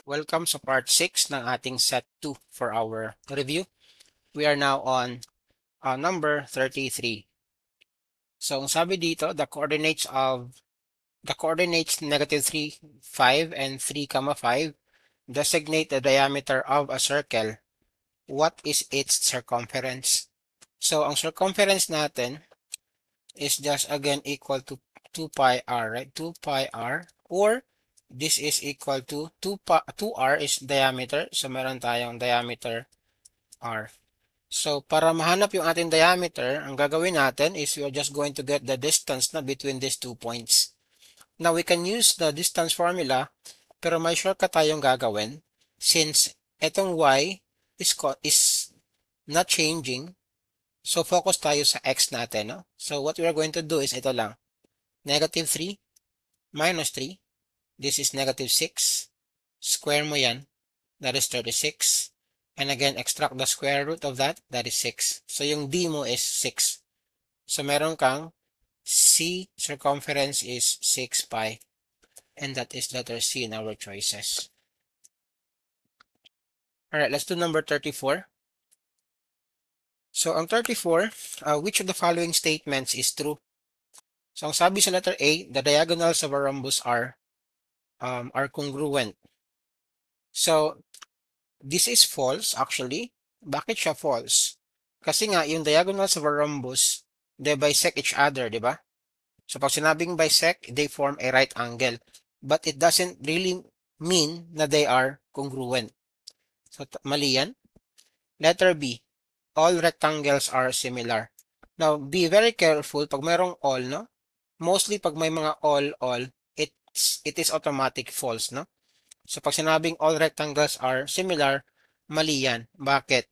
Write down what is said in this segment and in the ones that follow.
Welcome sa part 6 ng ating set 2 for our review. We are now on number 33. So, ang sabi dito, the coordinates negative 3, 5, and 3, 5 designate the diameter of a circle. What is its circumference? So, ang circumference natin is just again equal to 2 pi r, right? 2 pi r, or this is equal to 2r is diameter. So, meron tayong diameter r. So, para mahanap yung ating diameter, ang gagawin natin is we are just going to get the distance na between these 2 points. Now, we can use the distance formula, pero may shortcut tayong gagawin since etong y is not changing. So, focus tayo sa x natin, no? So, what we are going to do is ito lang. Negative 3 minus 3. This is negative 6. Square mo yan. That is 36. And again, extract the square root of that. That is 6. So, yung d mo is 6. So, meron kang c circumference is 6 pi. And that is letter C in our choices. Alright, let's do number 34. So, ang 34, which of the following statements is true? So, ang sabi sa letter A, the diagonals of a rhombus are congruent. So, this is false actually. Bakit siya false? Kasi nga, yung diagonals of a rhombus, they bisect each other, di ba? So, pag sinabing bisect, they form a right angle. But it doesn't really mean na they are congruent. So, mali yan. Letter B, all rectangles are similar. Now, be very careful pag mayroong all, no? Mostly pag may mga all, it is automatic false, no? So, pag sinabing all rectangles are similar, mali yan. Bakit?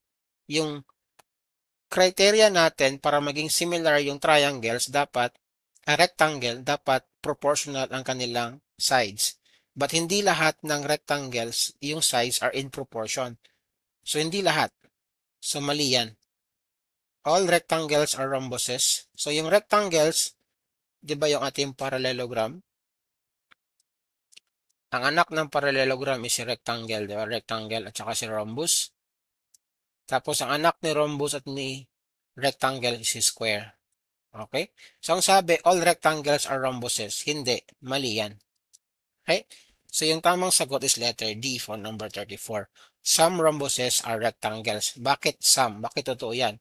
Yung criteria natin para maging similar yung triangles, dapat, rectangle, dapat proportional ang kanilang sides. But hindi lahat ng rectangles, yung sides are in proportion. So, hindi lahat. So, mali yan. All rectangles are rhombuses. So, yung rectangles, di ba yung ating parallelogram? Ang anak ng parallelogram is si rectangle, di ba? Rectangle at saka si rhombus. Tapos, ang anak ni rhombus at ni rectangle is si square. Okay? So, ang sabi, all rectangles are rhombuses. Hindi. Mali yan. Okay? So, yung tamang sagot is letter D for number 34. Some rhombuses are rectangles. Bakit some? Bakit totoo yan?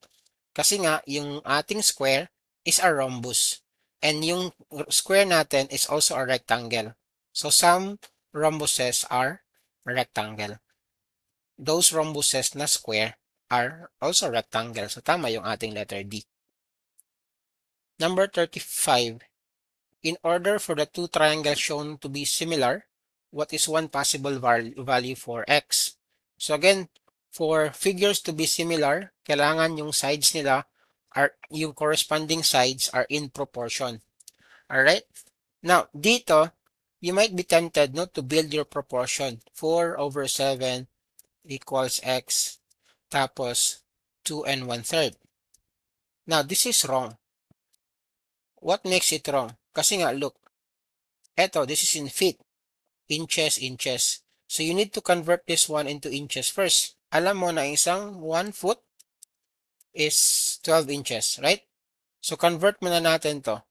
Kasi nga, yung ating square is a rhombus. And yung square natin is also a rectangle. So, some rhombuses are rectangle. Those rhombuses na square are also rectangle. So, tama yung ating letter D. Number 35. In order for the two triangles shown to be similar, what is one possible value for x? So again, for figures to be similar, kailangan yung sides nila yung corresponding sides are in proportion. Alright? Now, dito, you might be tempted no, to build your proportion. 4 over 7 equals x, tapos 2 and 1/3. Now, this is wrong. What makes it wrong? Kasi nga, look, this is in feet. Inches. So you need to convert this one into inches first. Alam mo na isang 1 foot is 12 inches, right? So convert mo na natin to.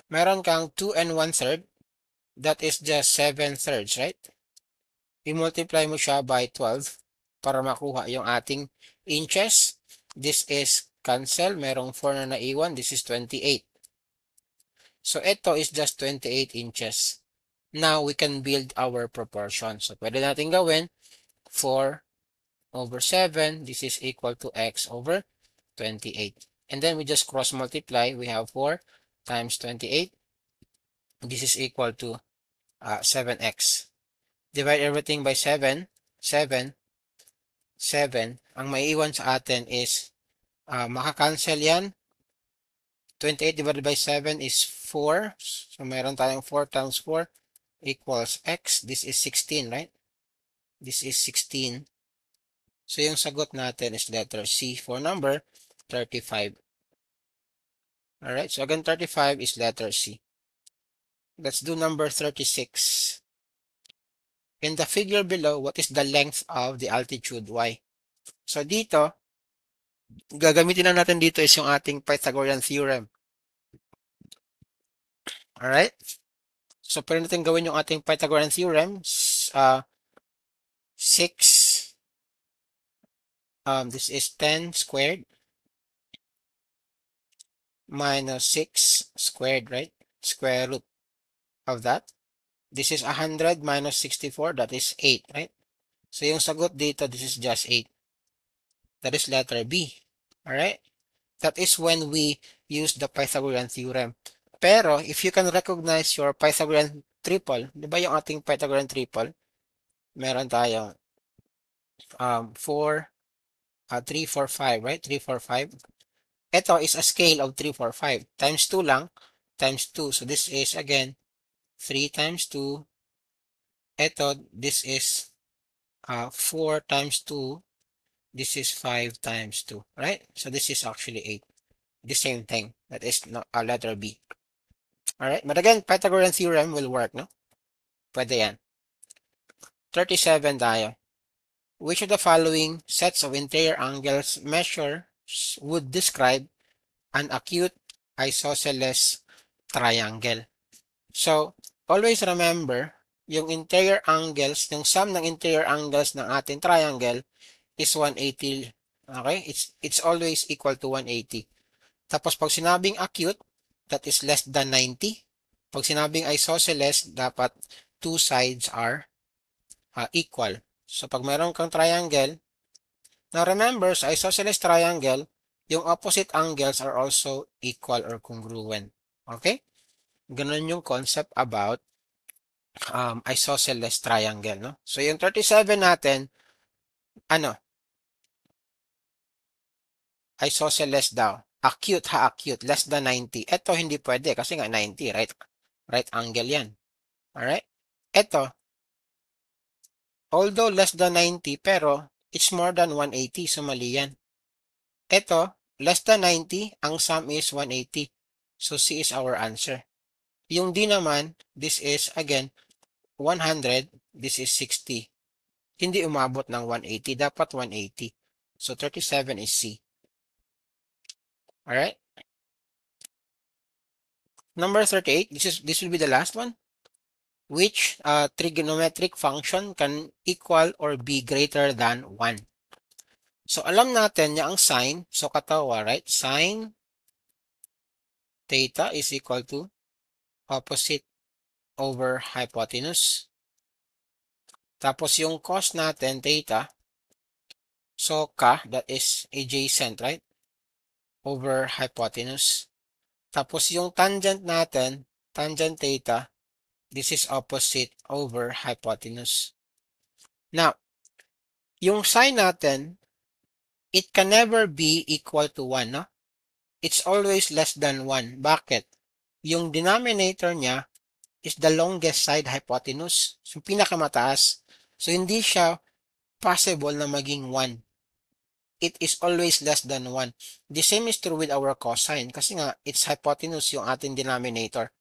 Meron kang 2 and 1/3. That is just 7/3, right? I-multiply mo siya by 12 para makuha yung ating inches. This is cancel. Merong 4 na naiwan. This is 28. So ito is just 28 inches. Now we can build our proportion. So pwede natin gawin 4 over 7. This is equal to x over 28. And then we just cross multiply. We have 4 times 28. This is equal to 7x. Divide everything by 7. 7. 7. Ang maiiwan sa atin is makakancel yan. 28 divided by 7 is 4. So mayroon tayong 4 times 4 equals x. This is 16, right? This is 16. So yung sagot natin is letter C for number 35. Alright, so again 35 is letter C. Let's do number 36. in the figure below, what is the length of the altitude y? So dito, gagamitin na natin dito is yung ating Pythagorean theorem. Alright? So, pwede natin gawin yung ating Pythagorean theorem. 6, this is 10 squared minus 6 squared, right? Square root of that. This is 100 minus 64, that is 8, right? So, yung sagot dito, this is just 8. That is letter B. Alright? That is when we use the Pythagorean theorem. Pero, if you can recognize your Pythagorean triple, di ba yung ating Pythagorean triple? Meron tayong 4, 3, 4, 5, right? 3, 4, 5. Ito is a scale of 3, 4, 5. Times 2 lang, times 2. So, this is, again, 3 times 2. Ito, this is 4 times 2. This is 5 times 2, right? So, this is actually 8. The same thing. That is letter B. Alright? But again, Pythagorean theorem will work, no? Pwede yan. 37 tayo. Which of the following sets of interior angles measures would describe an acute isosceles triangle? So, always remember, yung interior angles, yung sum ng interior angles ng ating triangle is 180. Okay? It's always equal to 180. Tapos, pag sinabing acute, that is less than 90. Pag sinabing isosceles, dapat two sides are equal. So, pag meron kang triangle, now remember, sa isosceles triangle, yung opposite angles are also equal or congruent. Okay? Ganun yung concept about isosceles triangle, no? So, yung 37 natin, ano? Isosceles daw. Acute acute. Less than 90. Ito hindi pwede kasi nga 90, right? Right angle yan. Alright? Ito, although less than 90, pero it's more than 180, so mali yan. Ito, less than 90, ang sum is 180. So C is our answer. Yung D naman, this is, again, 100, this is 60. Hindi umabot ng 180, dapat 180. So 37 is C. Alright? Number 38, this will be the last one. Which trigonometric function can equal or be greater than 1? So, alam natin niya ang sine. So, katawa, right? Sine theta is equal to opposite over hypotenuse. Tapos, yung cos natin, theta. So, that is adjacent, right? Over hypotenuse. Tapos, yung tangent natin, tangent theta, this is opposite over hypotenuse. Now, yung sine natin, it can never be equal to 1, no? It's always less than 1. Bakit? Yung denominator niya is the longest side hypotenuse. So, pinakamataas. So, hindi siya possible na maging 1. It is always less than 1. The same is true with our cosine. Kasi nga, it's hypotenuse yung ating denominator.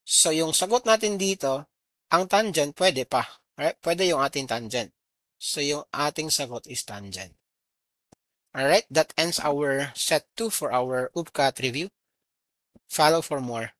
So, yung sagot natin dito, ang tangent, pwede pa. Alright? Pwede yung ating tangent. So, yung ating sagot is tangent. Alright? That ends our set 2 for our UPCAT review. Follow for more.